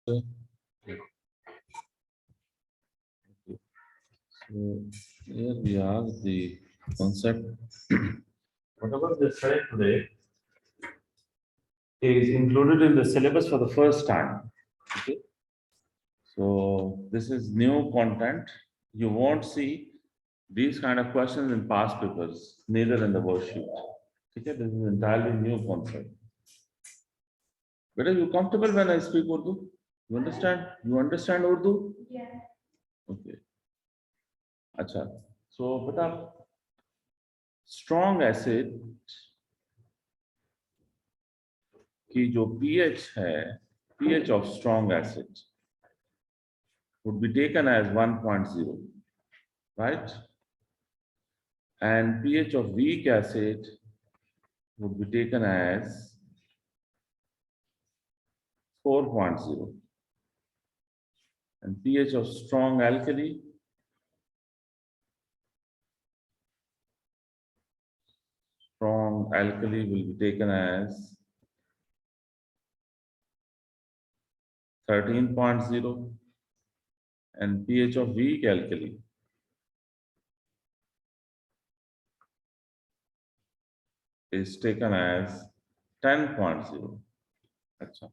Okay. So here we are, the concept. Whatever they studied today is included in the syllabus for the first time. Okay. So this is new content. You won't see these kind of questions in past papers, neither in the worksheet. Okay, this is entirely new concept. But are you comfortable when I speak Urdu? You understand? You understand Urdu? Yeah. Okay. अच्छा. So, beta, strong acid की जो pH है, pH of strong acid would be taken as 1.0, right? And pH of weak acid would be taken as 4.0. And pH of strong alkali will be taken as 13.0, and pH of weak alkali is taken as 10.0. Achha.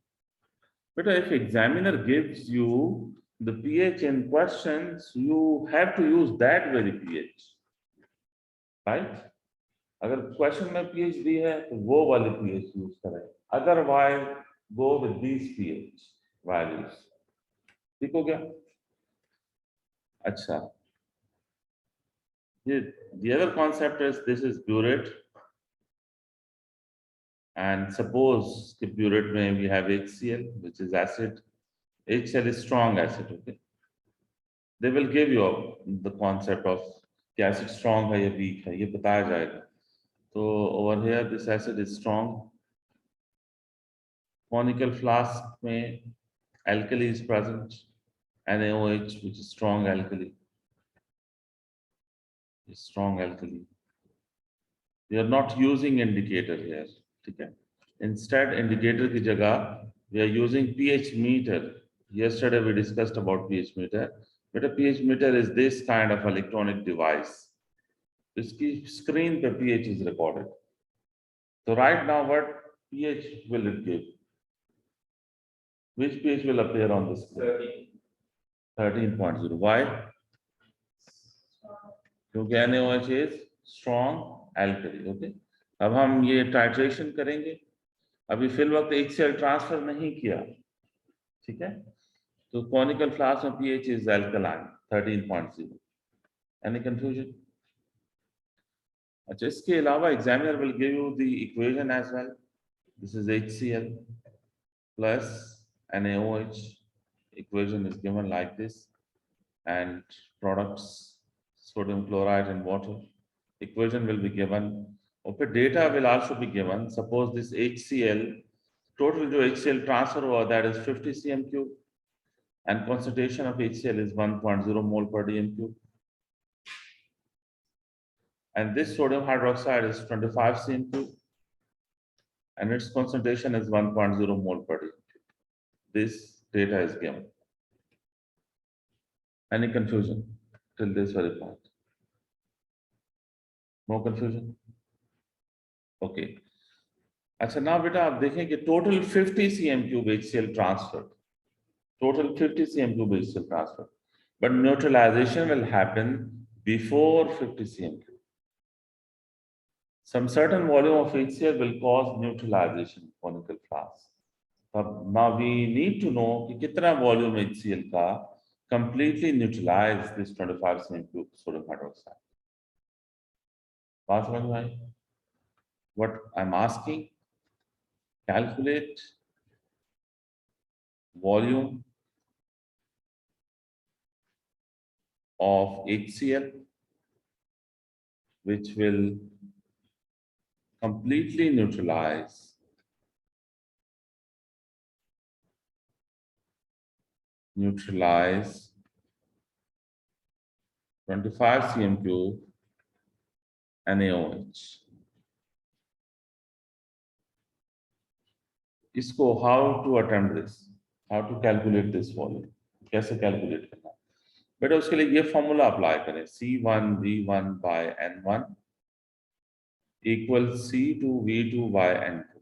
But if examiner gives you the pH in questions, you have to use that very pH, right? अगर question में pH दी है तो वो वाली pH use करें, otherwise go with these pH values. ठीक हो गया? अच्छा, the other concept is this is burette, and suppose the burette में we have HCl, which is acid. HCl is strong acid. Okay, they will give you the concept of कि acid strong है या weak है, ये बताया जाएगा. So over here this acid is strong. Conical flask में alkali is present, NaOH, which is strong alkali. Is strong alkali. We are not using indicator here. ठीक है? Instead, indicator की जगह we are using pH meter. Yesterday we discussed about pH meter. But a pH meter is this kind of electronic device. इसकी screen पे pH is recorded. So right now, what pH will it give? Which pH will appear on the screen? 13.0. Why? क्योंकि NaOH is strong alkali. Okay. अब हम ये titration करेंगे. अभी fill वक्त HCl transfer नहीं किया, ठीक है? तो conical flask में pH is alkaline 13.0. Any confusion? अच्छा, इसके अलावा examiner will give you the equation as well. This is HCl plus NaOH. Equation is given like this, and products sodium chloride and water. Equation will be given. Okay, data will also be given. Suppose this HCl, total जो HCl transfer हुआ, that is 50 cm3, and concentration of HCl is 1.0 mole per dm3. And this sodium hydroxide is 25 cm3, and its concentration is 1.0 mole per dm3. This data is given. Any confusion till this very point? No confusion? Okay. अच्छा, now बेटा आप देखें कि total 50 cm3 HCl transferred. Total 50 cm3 HCl transferred. But neutralization will happen before 50 cm3. Some certain volume of HCl will cause neutralization conical flask. Now we need to know कि कितना volume HCl का completely neutralize this 25 cm3 sodium hydroxide. बात समझ में आई? What I'm asking, calculate volume of HCl which will completely neutralize 25 cm3 NaOH. इसको how to attempt this? How to calculate this volume, कैसे calculate करना है बेटा। उसके लिए ये फॉर्मूला अप्लाई करें, C1V1/N1 इक्वल C2V2/N2,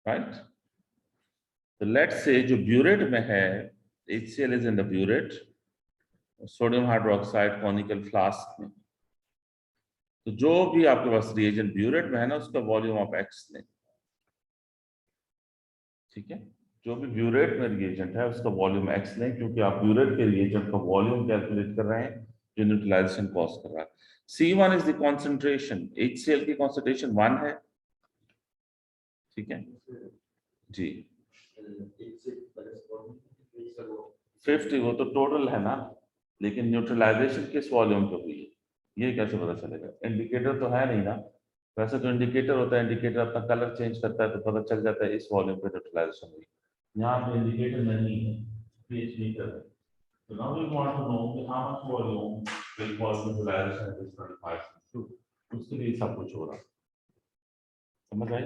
राइट। तो लेट्स से जो ब्यूरेट में है, HCl is in the burette, sodium hydroxide conical flask में, तो जो भी आपके पास रिएजेंट ब्यूरेट में है ना, उसका वॉल्यूम ऑफ X लें, ठीक है। जो भी ब्यूरेट में रिएजेंट है उसका वॉल्यूम X लें, क्योंकि आप ब्यूरेट के रिएजेंट का वॉल्यूम कैलकुलेट कर रहे हैं जो न्यूट्रलाइजेशन कॉज कर रहा है। C1 is the concentration, HCl की कॉन्सेंट्रेशन 1 है, ठीक है जी। 50 वो तो टोटल है ना, लेकिन न्यूट्रलाइजेशन किस वॉल्यूम पे हुई है ये कैसे पता चलेगा? इंडिकेटर तो है नहीं ना। वैसे तो इंडिकेटर होता है, इंडिकेटर अपना कलर चेंज करता है तो पता चल जाता है इस वॉल्यूम पे न्यूट्रलाइजेशन हुई। यहाँ पे इंडिकेटर नहीं है, पीएच नहीं कर रहे। तो now we want to know कि how much volume will cause neutralization at this 25, उसके लिए सब कुछ हो रहा है, समझ आई।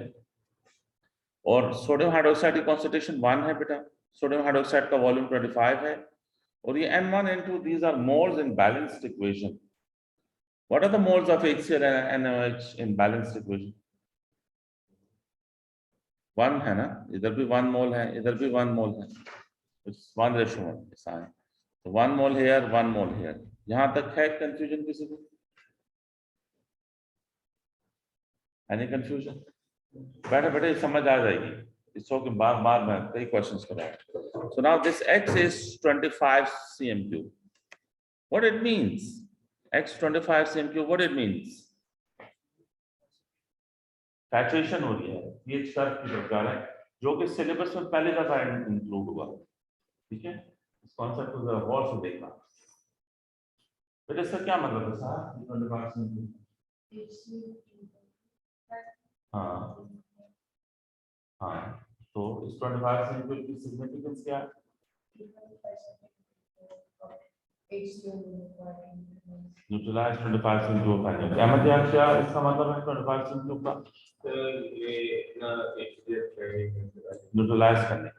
और सोडियम हाइड्रोक्साइड की कॉन्सेंट्रेशन 1 है बेटा, सोडियम हाइड्रोक्साइड का वॉल्यूम 25 है, और ये N1 N2 these are moles in balanced equation. What are the moles of HCl and NaOH in balanced equation? 1 है ना, इधर भी 1 मोल है, इधर भी 1 मोल है, it's 1:1 साइन, तो 1 मोल here 1 मोल here। यहां तक है कंफ्यूजन किसी को? Any confusion? बैठे बैठे समझ आ जाएगी, इसको कि बार बार मैं कई क्वेश्चंस कराया। So now this X is 25 cm3, what it means? X 25 cm3, what it means? Saturation हो रही है, पीएच कर्व की तरफ जा रहा है, जो कि सिलेबस में पहले दफा इंक्लूड हुआ, ठीक है। इस कॉन्सेप्ट को जरा गौर से देखना। बेटा इसका क्या मतलब है सर? हाँ हाँ, तो इस 25 सेंटीमीटर की सिग्निफिकेंस क्या है? न्यूट्रलाइज 25 सेंटीमीटर का क्या मतलब, क्या इसका मतलब है 25 सेंटीमीटर का? न्यूट्रलाइज करने,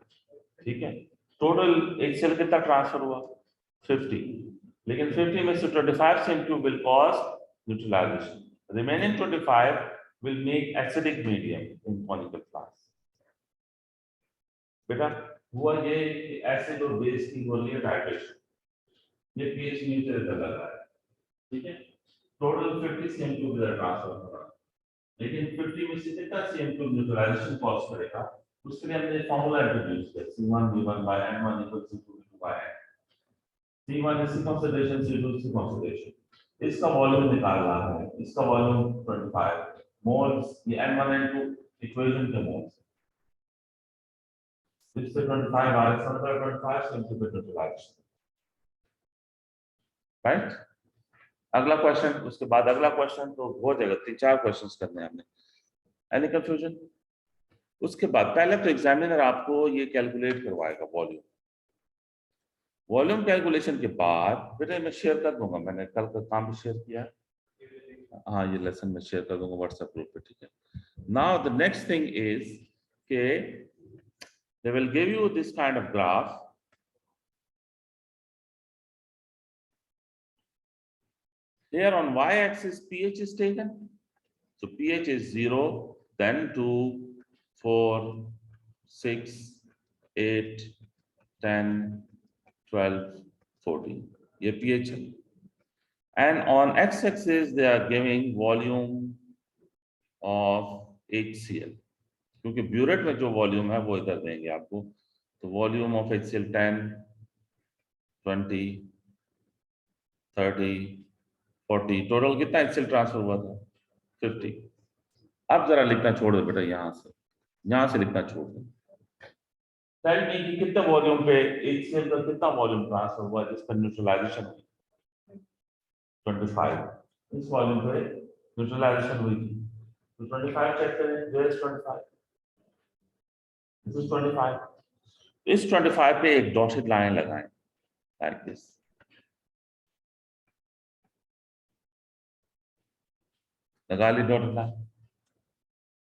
ठीक है। टोटल HCl कितना ट्रांसफर हुआ? 50, लेकिन 50 में से 25 cm3 will cause neutralization, remaining 25 will make acidic medium in conical flask। बेटा हुआ ये कि एसिड और बेस की हो रही है टाइट्रेशन, ये पीएच नीचे चला रहा है, ठीक है। टोटल 50 cm3 का ट्रांसफर हो रहा है, लेकिन 50 में से कितना cm3 न्यूट्रलाइजेशन कॉज करेगा, उसके लिए हमने फार्मूला इंट्रोड्यूस किया, C1V1/N1 = C2V2/N। C1 is the concentration, C2 is the concentration, इसका वॉल्यूम निकालना है, इसका वॉल्यूम 25 मोल्स, ये N1 N2 इक्वेशन के मोल्स, इससे 25 आ रहा है, 25 cm3 न्यूट्रलाइजेशन, राइट। अगला क्वेश्चन, उसके बाद अगला क्वेश्चन, तो हो जाएगा, 3-4 क्वेश्चंस करने हैं हमने। Any confusion? उसके बाद पहले तो एग्जामिनर आपको ये कैलकुलेट करवाएगा वॉल्यूम, वॉल्यूम कैलकुलेशन के बाद बेटा मैं शेयर कर दूंगा, मैंने कल का काम भी शेयर किया, हाँ ये लेसन में शेयर कर दूंगा व्हाट्सएप ग्रुप पे, ठीक है। Now the next thing is के they will give you this kind of graph, here on y-axis pH is taken, so pH is 0, then 2, 4, 6, 8, 10, 12, 14, ये pH है, and on x-axis they are giving volume of HCl, क्योंकि burette में जो volume है वो इधर देंगे आपको, तो वॉल्यूम ऑफ HCl 10, 20, 30, 40, टोटल कितना HCl ट्रांसफर हुआ था? 50। अब जरा लिखना छोड़ दो बेटा, यहाँ से लिखना छोड़ दो, टेल मी कि कितने वॉल्यूम पे HCl का कितना वॉल्यूम ट्रांसफर हुआ जिसका न्यूट्रलाइजेशन हुई? 25, इस वॉल्यूम पे न्यूट्रलाइजेशन हुई थी, तो 25 चेक करें, वेयर इज 25? दिस इज 25, इस 25 पे एक डॉटेड लाइन लगाएं लाइक दिस, लगा ली डॉटेड लाइन,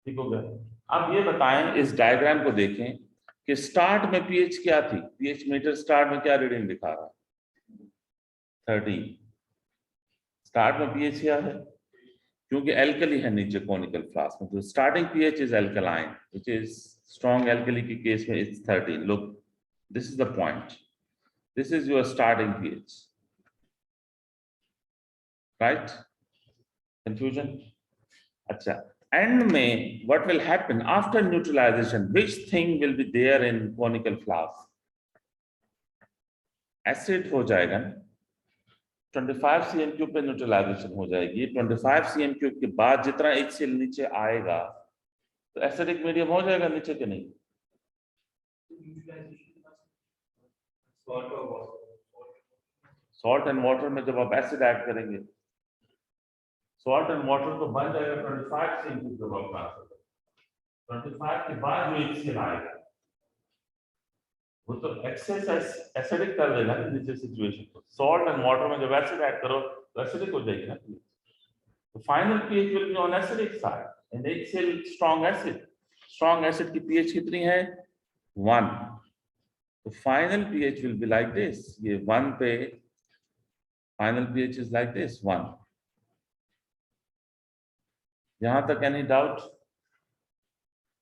ठीक हो गया। अब ये बताएं, इस डायग्राम को देखें कि स्टार्ट में पीएच क्या थी, पीएच मीटर स्टार्ट में क्या रीडिंग दिखा रहा है, 13। स्टार्ट में पीएच क्या है, क्योंकि एल्कली है नीचे कॉनिकल फ्लास्क में, तो starting pH is alkaline, which is strong alkali के केस में it's 13। Look, this is the point, this is your starting pH, right? Confusion? अच्छा, एंड में what will happen after neutralisation, which thing will be there in conical flask? Acid हो जाएगा ना, 25 cm cube पे neutralisation हो जाएगी। 25 cm cube के बाद जितना HCl नीचे आएगा तो एसिडिक मीडियम हो जाएगा नीचे के नहीं? सॉल्ट एंड वाटर में जब आप एसिड ऐड करेंगे, सॉल्ट एंड वाटर तो बन जाएगा 25 cm क्यूब जब आप ट्रांसफर, 25 के बाद जो HCl आएगा वो तो एक्सेस एसिडिक कर देगा ना नीचे सिचुएशन को। सॉल्ट एंड वाटर में जब एसिड ऐड करो तो एसिडिक हो जाएगी ना। The final pH will be on acidic side and HCl strong acid. Strong acid की pH कितनी है? 1. तो final pH will be like this. ये 1 पे final pH is like this, 1. यहां तक any doubt?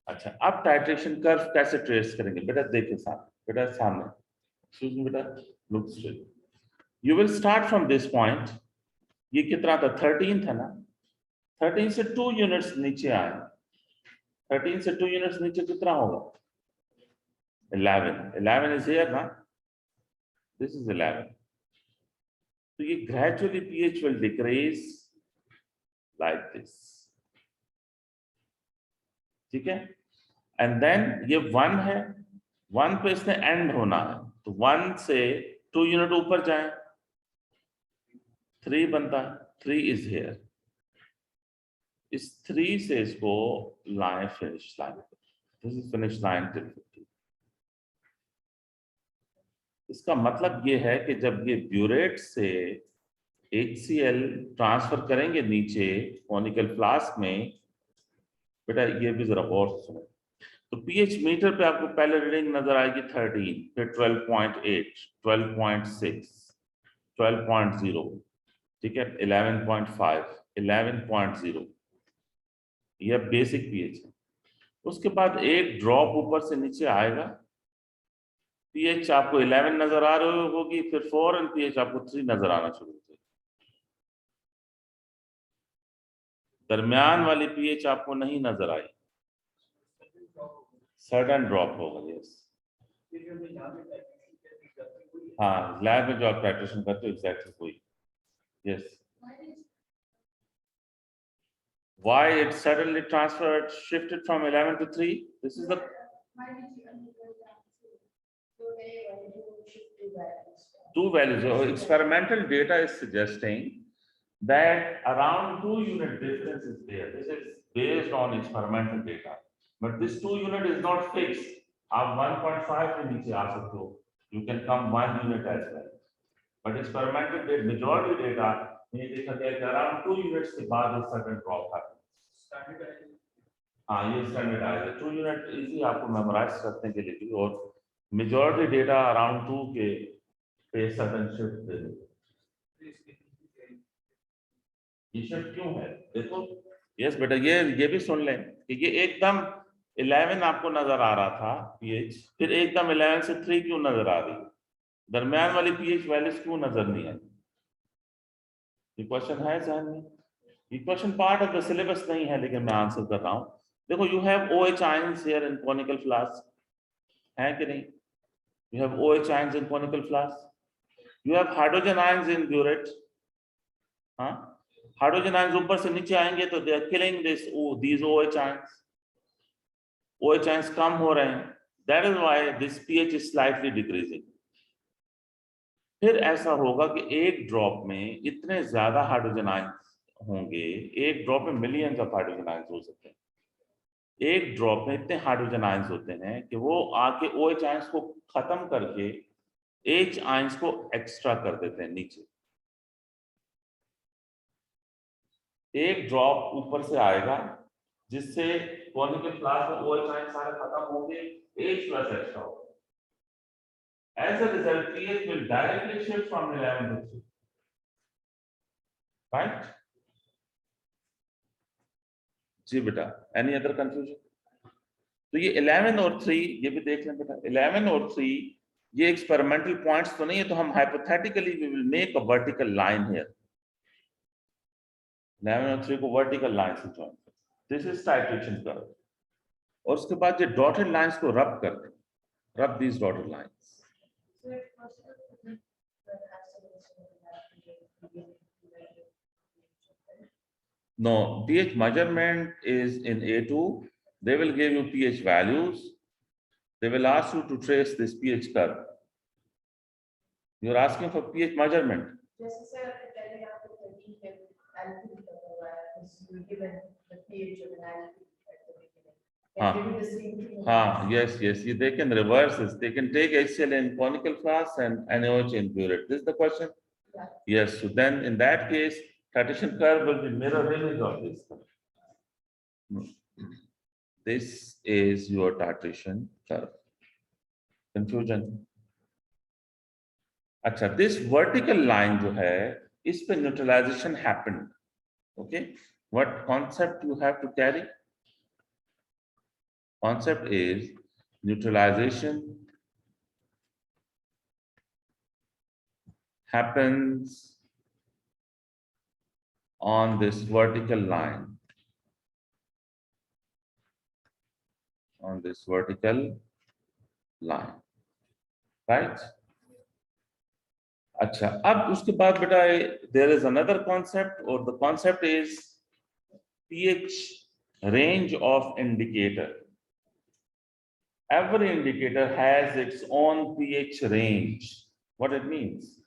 अच्छा, अब टाइट्रेशन कर्व कैसे ट्रेस करेंगे? बेटा देखिए सामने, बेटा सामने, excuse me बेटा, look straight. You will start from this point. ये कितना था? 13 था ना? 13 से 2 यूनिट्स नीचे आए, 13 से 2 यूनिट्स नीचे कितना होगा? 11. 11 is here ना? This is 11. तो ये gradually pH will decrease like this, ठीक है? And then ये 1 है, 1 पे इसने end होना है, तो 1 से 2 यूनिट ऊपर जाए, 3 बनता है, 3 is here. इस 3 से इसको line finish line, this is finish line till 50। इसका मतलब ये है कि जब ये ब्यूरेट से HCl ट्रांसफर करेंगे नीचे कॉनिकल फ्लास्क में, बेटा ये भी जरा और सुनो, तो पीएच मीटर पे आपको पहले रीडिंग नजर आएगी 13, फिर 12.8, 12.6, 12.0, ठीक है, 11.5, 11.0, यह बेसिक पीएच है। उसके बाद एक ड्रॉप ऊपर से नीचे आएगा, पीएच आपको 11 नजर आ रही होगी, फिर 4 एंड पीएच आपको 3 नजर आना शुरू हो जाएगी। दरमियान वाली पीएच आपको नहीं नजर आई, सडन ड्रॉप होगा। यस, हाँ, लैब में जो आप टाइट्रेशन करते हो एग्जैक्टली वही। Yes, why it suddenly transferred, shifted from 11 to 3? This is the two values. So experimental data is suggesting that around 2 unit difference is there. This is based on experimental data, but this 2 unit is not fixed. आप 1.5 के नीचे आ सकते हो, you can come 1 unit as well, but experimental data, majority data में देखा गया कि around 2 units के बाद एक sudden drop happens. हाँ, ये स्टैंडर्डाइज है, 2 यूनिट इजी आपको मेमोराइज करने के लिए भी, और मेजॉरिटी डेटा अराउंड 2 के पे सडन शिफ्ट दे दो। ये शिफ्ट क्यों है देखो। यस बेटा, ये भी सुन लें कि ये एकदम 11 आपको नजर आ रहा था पीएच, फिर एकदम 11 से 3 क्यों नजर आ रही, दरमियान वाली पीएच वैल्यूज क्यों नजर नहीं आई? ये क्वेश्चन है जहन में, ये question part of the syllabus नहीं है, लेकिन मैं आंसर कर रहा हूं। देखो, you have OH ions here in conical flask, है कि नहीं? You have OH ions in conical flask. You have hydrogen ions in burette. हाँ, हाइड्रोजन आयंस ऊपर से नीचे आएंगे तो they are killing these OH ions. OH ions कम हो रहे हैं, that is why this pH is slightly decreasing. फिर ऐसा होगा कि एक ड्रॉप में इतने ज्यादा हाइड्रोजन आयंस होंगे, एक ड्रॉप में मिलियंस ऑफ हाइड्रोजन आयंस हो सकते हैं। एक ड्रॉप में इतने हाइड्रोजन आयंस होते हैं कि वो आके OH आयंस को खत्म करके H आयंस को एक्स्ट्रा कर देते हैं नीचे। एक ड्रॉप ऊपर से आएगा जिससे कॉनिकल फ्लास्क में OH आयन सारे खत्म होंगे, H plus extra होगा. As a result, pH will directly shift from 11 to 3. Right? जी बेटा, any other confusion? तो ये 11 और 3 ये भी देख लें बेटा. 11 और 3 ये एक्सपेरिमेंटल पॉइंट्स तो नहीं है, तो हम hypothetically we will make a vertical line here. 11 और 3 को वर्टिकल लाइन से जॉइन कर. This is titration curve. और उसके बाद ये डॉटेड लाइंस को रब कर दें. Rub these dotted lines. No, pH measurement is in A2. They will give you pH values. They will ask you to trace this pH curve. You're asking for pH measurement. Yes, sir. Pehले आपको 13 के alkyl का हुआ है, you given the pH of an alkyl at the beginning. हाँ. Can give me the same thing? हाँ, yes, yes. They can reverse this. They can take HCl in conical flask and NaOH in burette. This is the question? Yeah. Yes. So then, in that case, titration curve will be mirror image of this. This is your titration curve. Confusion? अच्छा, this vertical line जो है, इस पे neutralization happened. Okay. What concept you have to carry? Concept is neutralization happens on this vertical line. On this vertical line. Right? अच्छा, अब उसके बाद बेटा there is another concept, or the concept is pH range of indicator. Every indicator has its own pH range. What it means?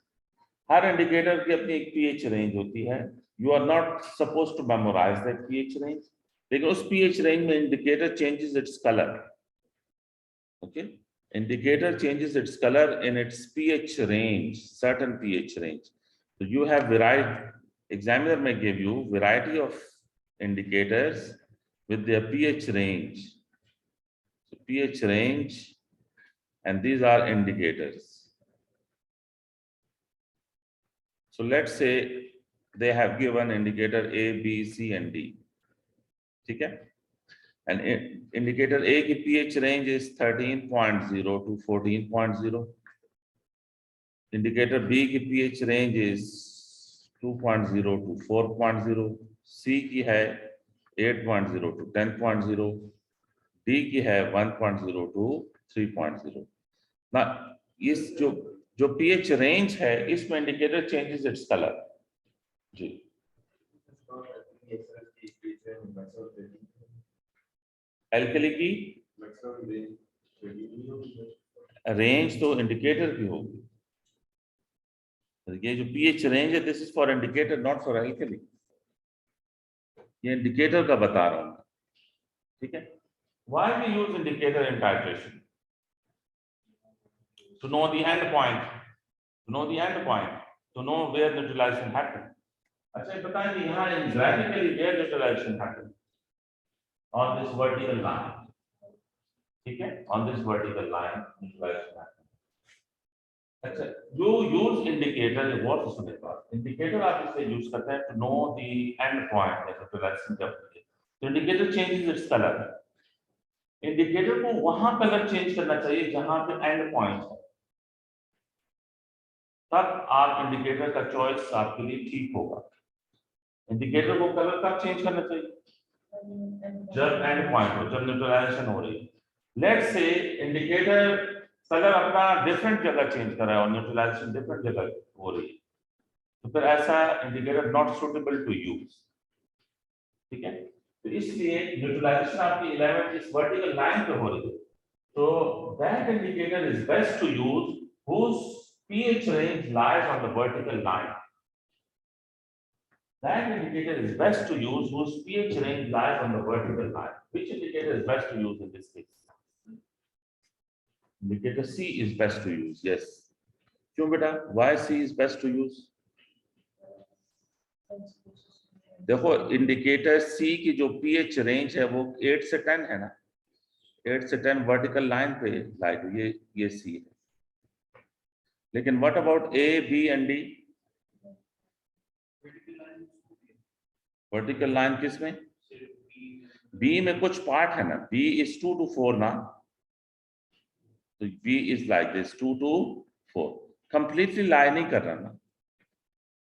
Her indicator की अपनी एक pH range होती है. You are not supposed to memorize that pH range. लेकिन उस pH range में indicator changes its color. Okay? Indicator changes its color in its pH range, certain pH range. So you have variety. Examiner may give you variety of indicators with their pH range. So pH range, and these are indicators. So let's say they have given indicator A, B, C, and D. ठीक है? And indicator A की pH range is 13.0 to 14.0. Indicator B की pH range is 2.0 to 4.0. C की है 8.0 to 10.0. D की है 1.0 to 3.0. Now, इस जो pH range है, इसमें indicator changes its color. जी. एल्कली की रेंज तो इंडिकेटर की होगी. ये जो pH रेंज है, this is for indicator, not for alkali. ये इंडिकेटर का बता रहा हूं. ठीक है? Why we use indicator in titration? To know the end point, to know the end point, to know where neutralisation happened. अच्छा, बताएं यहां graphically where neutralisation happened on this vertical line. ठीक है? On this vertical line, neutralization happens. अच्छा, you use indicator. What is the indicator? आप इसे use करते हैं to know the end point of neutralization जब होती है. तो indicator changes its color. Indicator को वहां color change करना चाहिए जहां पे end point है. तब आप indicator का choice आपके लिए ठीक होगा. Indicator को color कब change करना चाहिए? जब एंड पॉइंट हो, जब न्यूट्रलाइजेशन हो रही है. लेट्स से इंडिकेटर कलर अपना डिफरेंट जगह चेंज कर रहा है और न्यूट्रलाइजेशन डिफरेंट जगह हो रही है, तो फिर ऐसा indicator not suitable to use. ठीक है? तो इसलिए न्यूट्रलाइजेशन आपकी 11 इस वर्टिकल लाइन पे हो रही है, तो that indicator is best to use whose pH range lies on the vertical line. That indicator is best to use whose pH range lies on the vertical line. Which indicator is best to use in this case? Indicator C is best to use. Yes. क्यों बेटा? Why C is best to use? देखो indicator सी की जो pH range है वो 8 से 10 है ना, 8 से 10 वर्टिकल लाइन पे लाइक ये सी है। लेकिन what about A B and D? Vertical line किस में? बी में कुछ पार्ट है ना, बी इज 2 to 4 ना, तो B is like this 2 to 4, completely लाई नहीं कर रहा ना,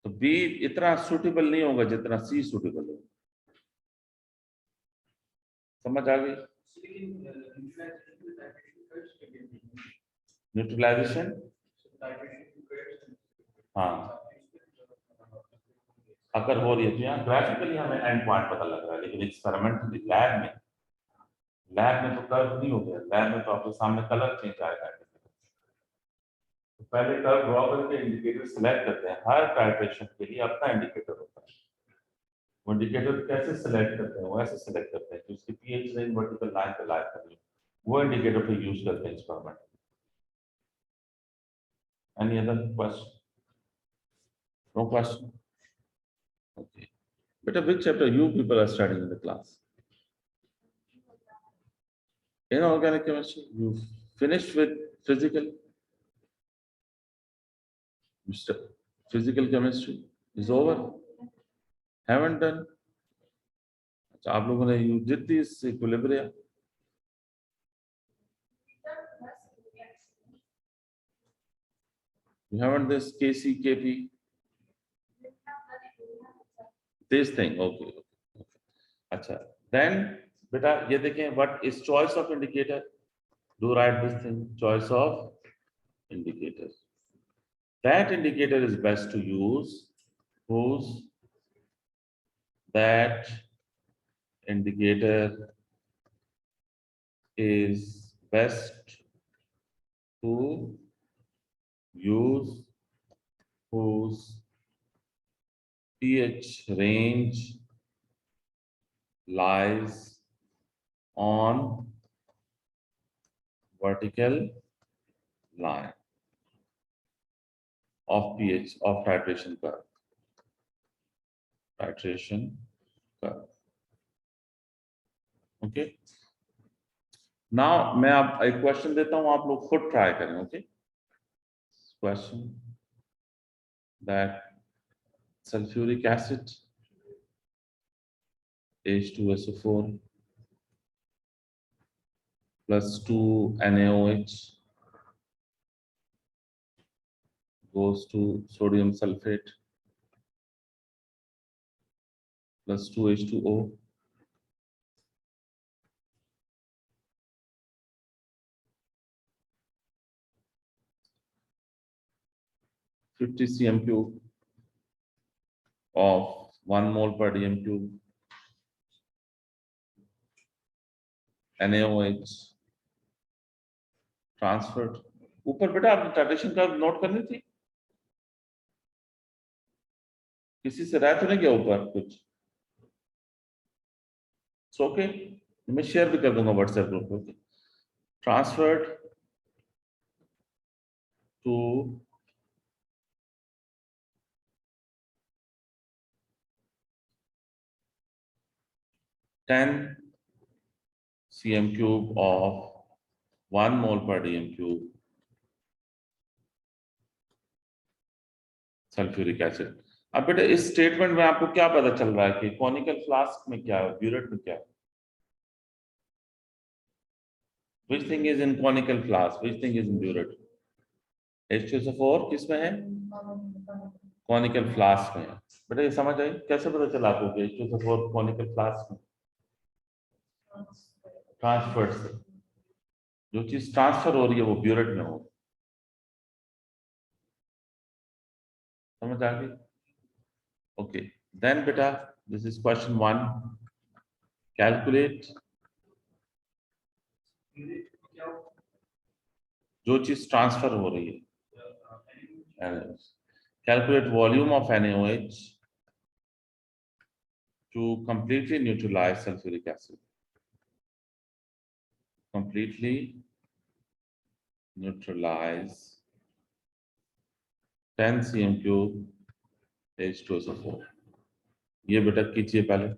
तो बी इतना सुटेबल नहीं होगा जितना सी सुटेबल होगा। समझ आ गई? न्यूट्रलाइजेशन, हाँ अगर हो रही है तो यहाँ ग्राफिकली हमें एंड पॉइंट पता लग रहा है, लेकिन एक्सपेरिमेंटली लैब में तो कर्व नहीं हो गया, लैब में तो आपके सामने कलर चेंज आएगा। तो पहले कर्व ड्रॉ करके इंडिकेटर सिलेक्ट करते हैं, हर टाइट्रेशन के लिए अपना इंडिकेटर होता है। वो इंडिकेटर कैसे सिलेक्ट करते हैं? वो ऐसे सिलेक्ट करते हैं कि उसकी पीएच रेंज वर्टिकल लाइन पे लाई कर लो, वो इंडिकेटर पे यूज करते हैं experiment. Any other question? No question? Okay बेटा, which chapter you people are studying in the class? Inorganic chemistry. You finished with physical? Mr. Physical chemistry is over? Haven't done? अच्छा, आप लोगों ने you did this equilibria? You haven't this KC, KP? This thing, okay, okay. अच्छा, then बेटा ये देखें, what is choice of indicator? Do write this thing, choice of indicator. That indicator is best to use whose that indicator is best to use whose pH range lies on vertical line of pH of titration curve. Titration curve. Okay. Now मैं आप एक question देता हूं, आप लोग खुद try करें. Okay. Question that sulfuric acid H2SO4 plus 2 NaOH goes to sodium sulfate plus 2 H2O (50 cm cube of 1 mole per dm cube NaOH transferred. ऊपर बेटा आपने टाइट्रेशन कर्व नोट करनी थी, किसी से राय तो नहीं गया ऊपर कुछ? ओके, मैं शेयर भी कर दूंगा व्हाट्सएप ग्रुप पे. Transferred to 10 cm cube of 1 mole per dm cube sulphuric acid. अब बेटा इस स्टेटमेंट में आपको क्या पता चल रहा है कि कॉनिकल फ्लास्क में क्या है, ब्यूरेट में क्या है? Which thing is in conical flask? Which thing is in burette? H2SO4 किस में है? कॉनिकल फ्लास्क में है. बेटा ये समझ आई? कैसे पता चला आपको कि H2SO4 कॉनिकल फ्लास्क में? ट्रांसफर से. जो चीज ट्रांसफर हो रही है वो ब्यूरेट में हो. समझ आ गई? ओके, देन बेटा दिस इज क्वेश्चन 1. कैलकुलेट जो चीज ट्रांसफर हो रही है. Calculate volume of NaOH to completely neutralize sulfuric acid. Completely neutralize 10 cm cube H2SO4. ये बेटा कीजिए पहले,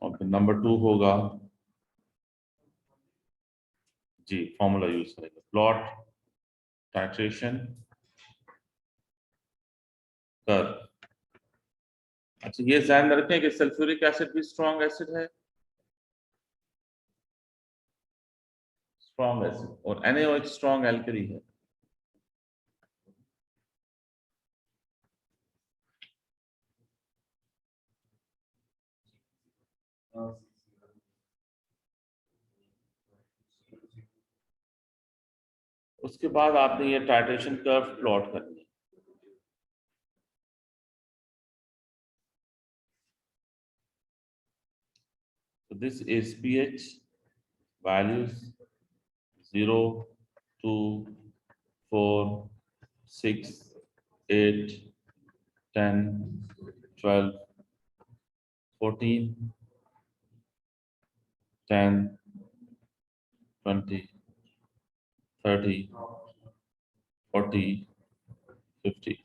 और फिर नंबर 2 होगा जी, फॉर्मूला यूज करेंगे, प्लॉट टाइट्रेशन कर। अच्छा, ये ध्यान रखें कि सल्फ्यूरिक एसिड भी स्ट्रॉन्ग एसिड है, स्ट्रॉन्ग एसिड, और NaOH स्ट्रॉन्ग एल्कली है। उसके बाद आपने ये टाइट्रेशन कर्व प्लॉट करनी है। So this is pH values 0, 2, 4, 6, 8, 10, 12, 14, 10, 20, 30, 40, 50।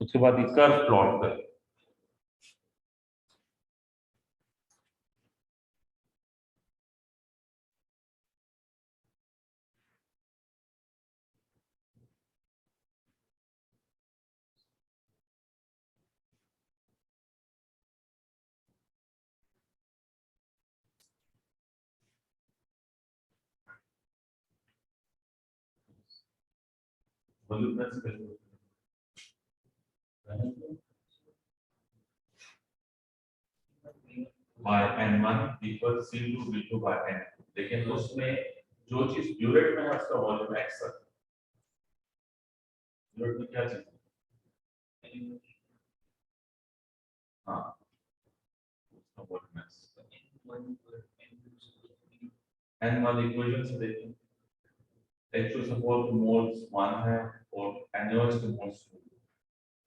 उसके बाद ये कर्व प्लॉट करें। By N1 equal C2V2 by N, लेकिन उसमें जो चीज ब्यूरेट में है उसका वॉल्यूम एक्स है। ब्यूरेट में क्या चीज है? हाँ, उसका वॉल्यूम एक्स। N1 इक्वेशन से देखें, H2 सपोज मोल्स 1 है और NaOH के मोल्स 2।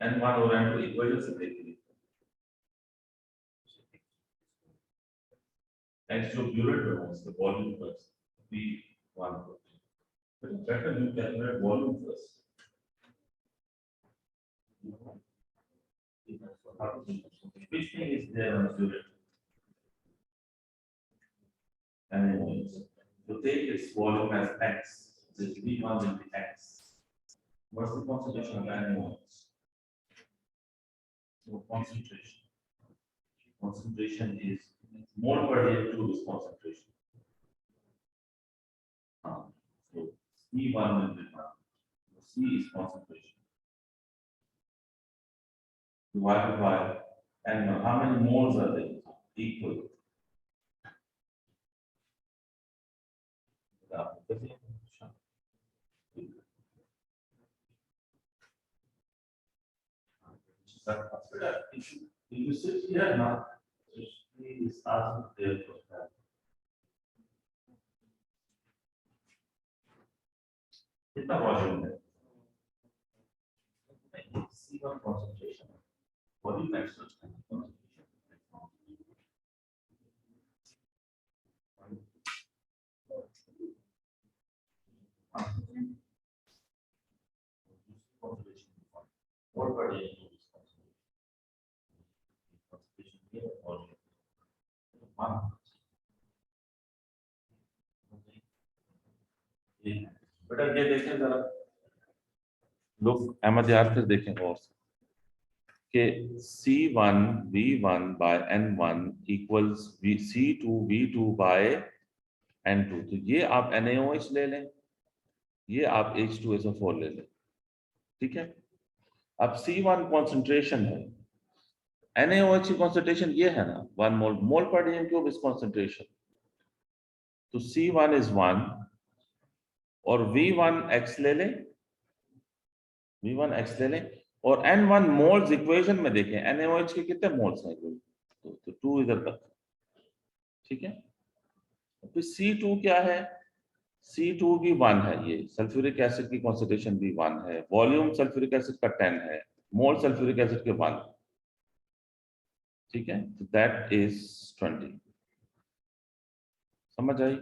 N1 और N2 इक्वेशन से देखिए, H2 ब्यूरेट में मोल्स का volume plus V1। Better you calculate volume first. Which thing is there on the unit? And to take its volume as X, this V1 will be X. What's the concentration of animals? So concentration. Concentration is mole per day2 is concentration. So C1 will be 1. C is concentration. Divided by N1. How many moles are there? Equal. If you sit here now, please ask there for that. कितना volume है? C1 concentration. Volume extra concentration. What per day is concentration? Concentration here or one. बेटा ये देखें जरा, लोग अहमद यार फिर देखें और कि C1 V1 by N1 equals C2 V2 by N2। तो ये आप NaOH ले लें, ये आप H2SO4 ले लें, ठीक है। अब C1 कॉन्सेंट्रेशन है, NaOH की कॉन्सेंट्रेशन ये है ना 1 मोल, मोल पर डीएम क्यूब इज कॉन्सेंट्रेशन। तो C1 is 1 और V1 X ले लें, V1 X ले लें, और N1 मोल्स इक्वेशन में देखें NaOH के कितने मोल्स हैं, तो 2 इधर तक, ठीक है। फिर C2 क्या है? C2 भी 1 है, ये सल्फ्यूरिक एसिड की कॉन्सेंट्रेशन भी 1 है, वॉल्यूम सल्फ्यूरिक एसिड का 10 है, मोल सल्फ्यूरिक एसिड के 1, ठीक है। तो दैट इज 20। समझ आई?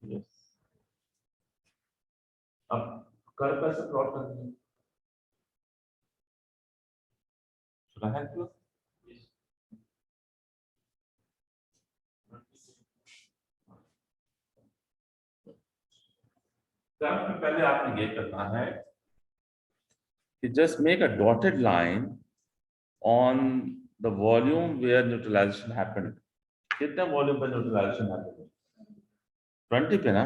यस। अब कर्व कैसे प्लॉट करते हैं? Should I help you? Curve में पहले आपने ये करना है कि just make a dotted line on the volume where neutralization happened. कितने वॉल्यूम पे न्यूट्रलाइजेशन happened? 20 पे ना?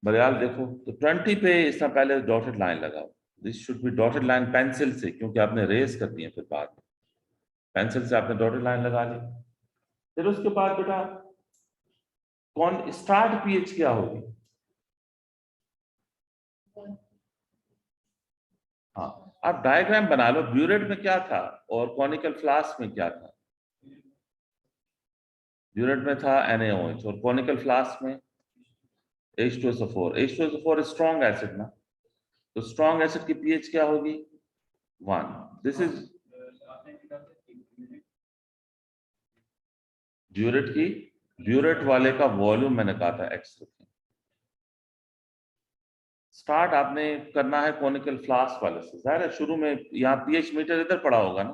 बरियाल देखो तो 20 पे इससे पहले डॉटेड लाइन लगाओ. This should be dotted line pencil से, क्योंकि आपने रेस करनी है फिर बाद में. पेंसिल से आपने डॉटेड लाइन लगा ली. फिर उसके बाद बेटा कौन स्टार्ट पीएच क्या होगी? हाँ, आप डायग्राम बना लो. ब्यूरेट में क्या था और कॉनिकल फ्लास्क में क्या था? ब्यूरेट में था NaOH और कॉनिकल फ्लास्क में H2SO4. H2SO4 स्ट्रॉन्ग एसिड ना, तो स्ट्रॉन्ग एसिड की पीएच क्या होगी? 1. दिस इज ब्यूरेट की. ब्यूरेट वाले का वॉल्यूम मैंने कहा था X रखें. स्टार्ट आपने करना है कॉनिकल फ्लास्क वाले से. जाहिर है शुरू में यहाँ पीएच मीटर इधर पड़ा होगा ना,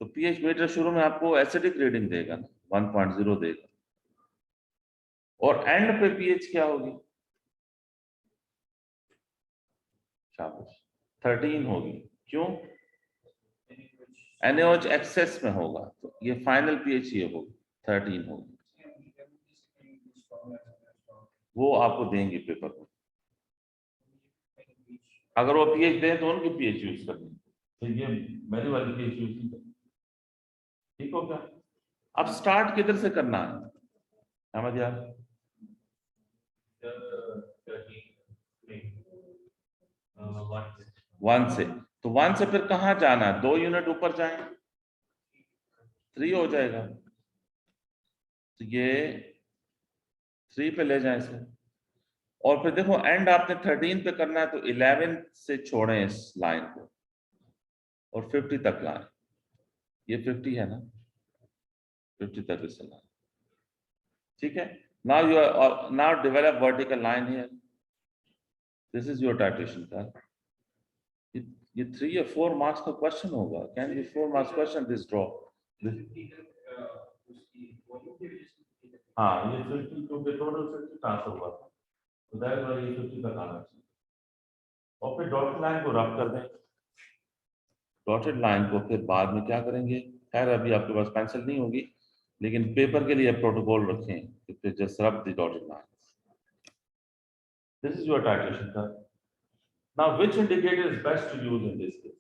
तो पीएच मीटर शुरू में आपको एसिडिक रीडिंग देगा ना, 1.0 देगा. और एंड पे पीएच क्या होगी? शाबाश, 13 होगी. क्यों? NaOH एक्सेस में होगा, तो ये फाइनल पीएच ये होगी 13 होगी. वो आपको देंगे पेपर में. अगर वो पीएच दें तो उनकी पीएच यूज करनी, तो ये मेरी वाली पीएच यूज नहीं करनी. ठीक हो गया? अब स्टार्ट किधर से करना है अहमद यार? 1 से. तो 1 से फिर कहाँ जाना है? 2 यूनिट ऊपर जाएं, 3 हो जाएगा. तो ये 3 पे ले जाएं इसे. और फिर देखो एंड आपने 13 पे करना है, तो 11 से छोड़ें इस लाइन को और 50 तक लाएं. ये 50 है ना, 50 तक इसे लाएं. ठीक है. Now you are now develop vertical line here. This is your titration curve. ये 3 या 4 मार्क्स का क्वेश्चन होगा. Can be 4 marks question this draw. हाँ, ये 50 क्योंकि टोटल 50 ट्रांसफर हुआ था, तो दैट वाला ये 50 तक आना चाहिए. और फिर डॉटेड लाइन को रब कर दें. डॉटेड लाइन को फिर बाद में क्या करेंगे? खैर अभी आपके पास पेंसिल नहीं होगी, लेकिन पेपर के लिए प्रोटोकॉल रखें कि फिर just rub the dotted line. This is your titration curve. Now which indicator is best to use in this case?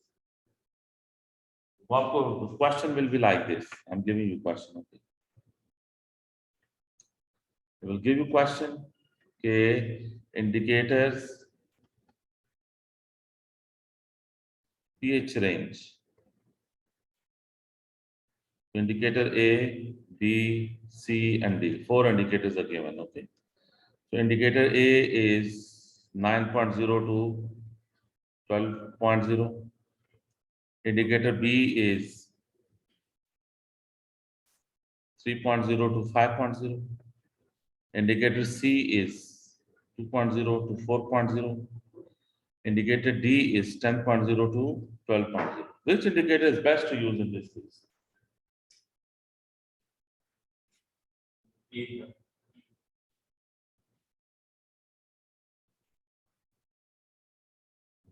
वो आपको question will be like this. I am giving you question. Okay, I will give you question के indicators pH range. Indicator A, B, C and D. 4 indicators are given. Okay, so indicator A is 9.0 to 12.0. Indicator B is 3.0 to 5.0. Indicator C is 2.0 to 4.0. Indicator D is 10.0 to 12.0. Which indicator is best to use in this case?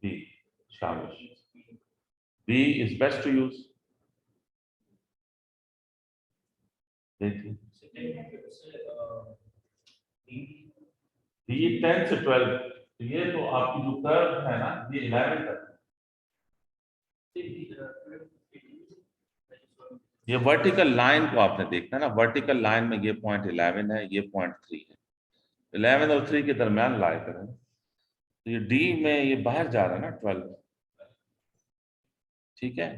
B. Shabash. B is best to use. देखिए, D 10 से 12. तो ये तो आपकी जो curve है ना, ये 11 तक. ये वर्टिकल लाइन को आपने देखना है ना. वर्टिकल लाइन में ये पॉइंट 11 है, ये पॉइंट 3 है. 11 और 3 के दरमियान लाई करें. तो ये D में ये बाहर जा रहा है ना 12. ठीक है.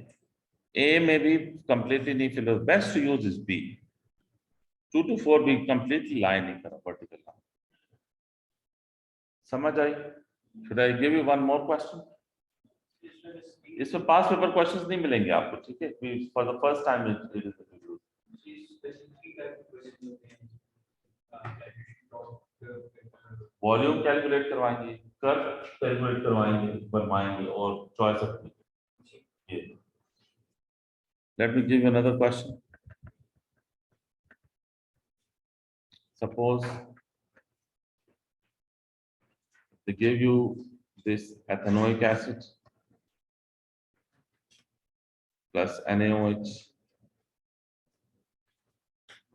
A में भी कंप्लीटली नहीं fill. Best to use is B. 2 to 4 भी कंप्लीटली लाइन नहीं करा वर्टिकल लाइन. समझ आई? Should I give you one more question? इसमें पास पेपर क्वेश्चंस नहीं मिलेंगे आपको. ठीक है, for the first time volume calculate करवाएंगे, कर्व कैलकुलेट करवाएंगे, बनवाएंगे और चॉइस अपनी। Let me give another question. Suppose they give you this ethanoic acid plus NaOH,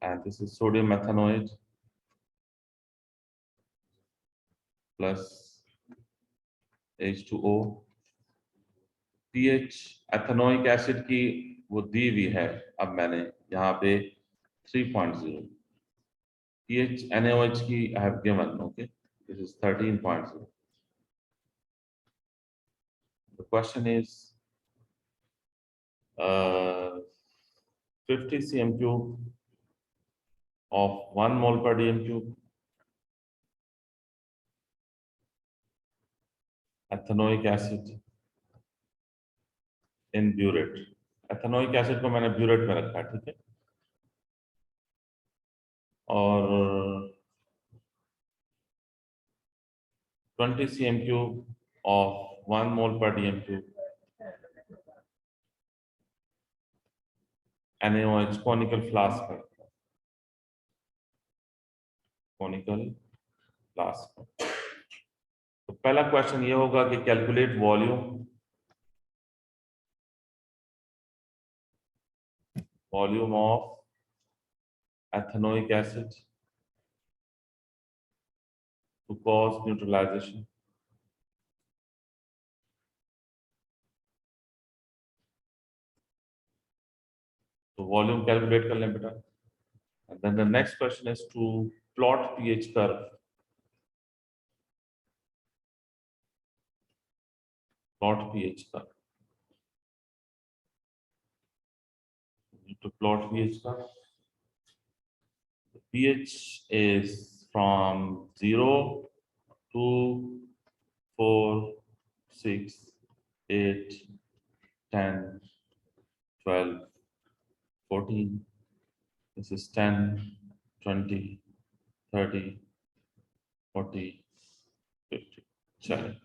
and this is sodium ethanoate plus H2O. pH ethanoic acid की वो दी हुई है, अब मैंने यहाँ पे 3.0. pH NaOH की I have given, okay, this is 13.0. The question is 50 cm cube of 1 mole per dm cube ethanoic acid in burette. Ethanoic acid को मैंने ब्यूरेट में रखा है, ठीक है, और 20 cm cube of 1 mole per dm cube NaOH conical flask में, conical flask में. तो पहला क्वेश्चन ये होगा कि calculate volume of ethanoic acid to cause neutralization. तो वॉल्यूम कैलकुलेट कर लें बेटा. And then the next question is to plot pH curve. Plot pH curve. You need to plot pH curve. The pH is from 0 to 4, 6, 8, 10, 12, 14. This is 10, 20, 30, 40, 50. चलिए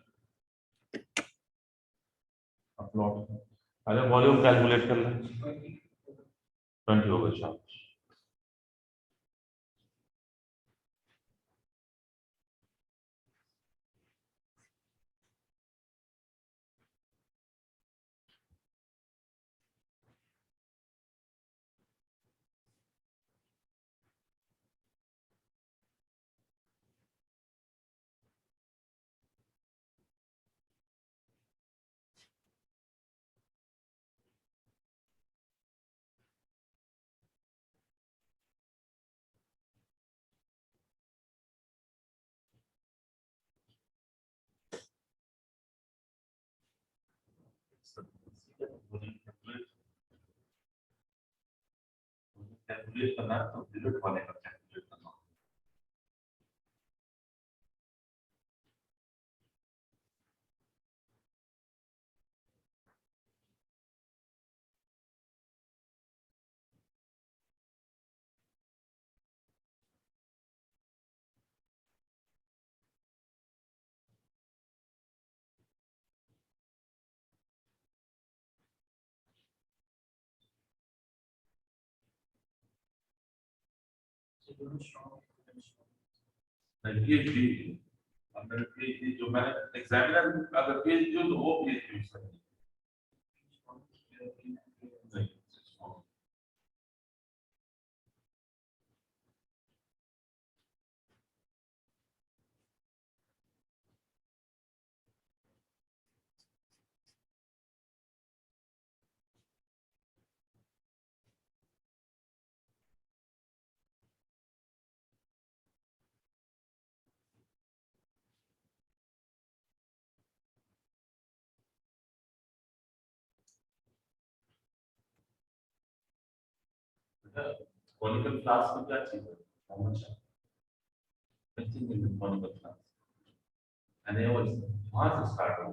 upload, पहले volume calculate कर लें. 20 होगा शायद. Calculate करना है तो डिलीट वाले का कैलकुलेट करना. पीएचडी, अगर पीएचडी जो मैंने एग्जामिनर अगर पीएचडी हो तो वो पीएचडी यूज करेंगे. कॉनिकल फ्लास्क में क्या चीज है, how much nothing in conical flask. And ये वहां से स्टार्ट हो,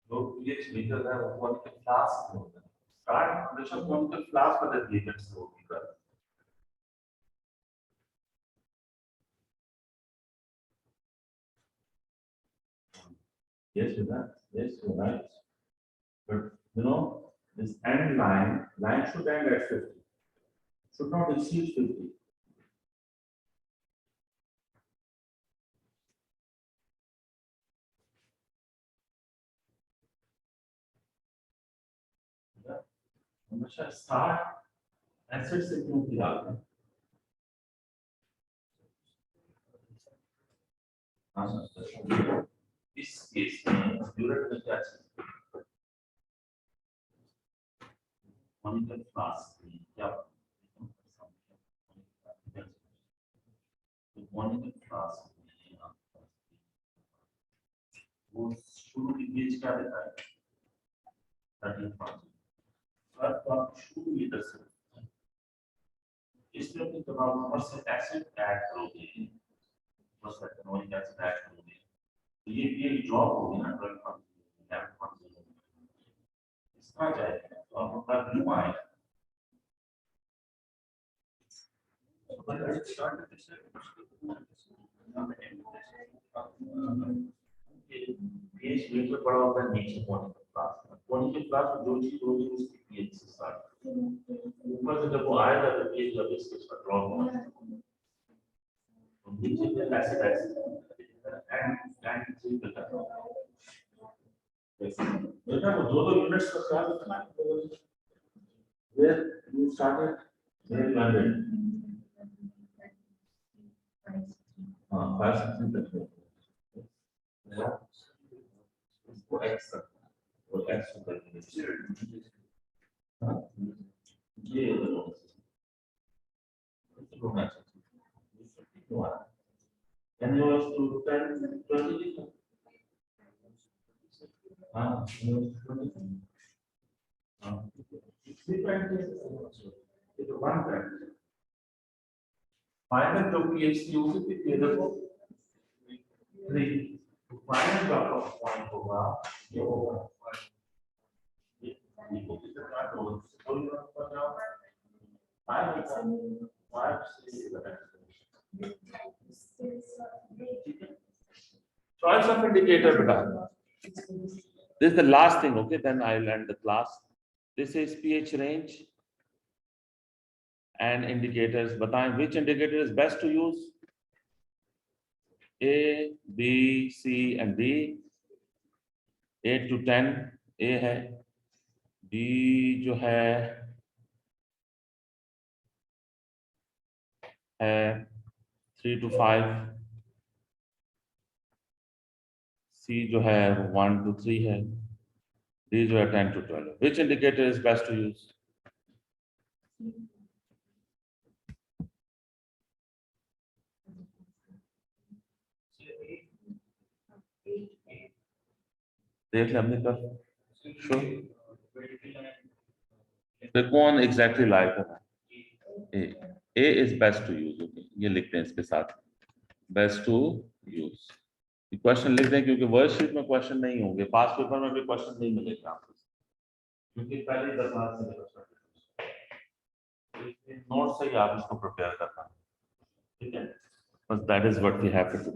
जो पीएच मीटर है वो कॉनिकल फ्लास्क में होता है. स्टार्ट हमेशा कॉनिकल फ्लास्क पर रिएजेंट से होगी. Yes, you're right. But you know, this end line should end at 50. Should not exceed 50. Yeah. हमेशा start एसिड से क्यों किया आपने? हाँ, इस केस में ड्यूरेट में क्या चीज? मॉनिटर क्लास में क्या? मॉनिटर क्लास में वो शुरू की पेज क्या देता है? 13 तो आप शुरू लीटर से इसमें भी तो आप ऊपर से एसिड ऐड करोगे, ऊपर से एनोइक एसिड ऐड करोगे, तो ये ड्रॉप होगी ना 12.0 इसका जाएगा तो आपका ब्लू आएगा। पीएच मीटर बड़ा होता है नीचे पॉइंट क्लास में जो चीज होगी उसकी पीएच से स्टार्ट ऊपर से जब वो आएगा तो पीएच जब इसका ड्रॉप होगा तो नीचे से एसिड एंड से बेटा बेटा वो दो यूनिट्स का क्या लिखना है where you started where you ended 5 तक इसको x और x को करके हाँ ये होना चाहिए can you use to 10 20 हाँ फाइनल जो पीएचडी होगी फिर ये देखो 3 फाइनल जो आपका पॉइंट होगा ये होगा ये कितना होगा कोई बताओ 5 choice of indicator beta. This is the last thing, okay? Then I'll end the class. This is pH range and indicators. बताएं which indicator is best to use? A, B, C, and D. 8 to 10 A है. B जो है 3 to 5. C जो है 1 to 3 है. D जो है 10 to 12. Which indicator is best to use? देख ले हमने कर शो the कौन exactly like है A is best to use okay ये लिखते हैं इसके साथ best to use ये क्वेश्चन लिख दें क्योंकि वर्कशीट में क्वेश्चन नहीं होंगे पास पेपर में भी क्वेश्चन नहीं मिलेगा आपको क्योंकि पहले 10 मार्क्स से क्वेश्चन नोट से ही आप इसको प्रिपेयर करना ठीक है बस that is what we have to do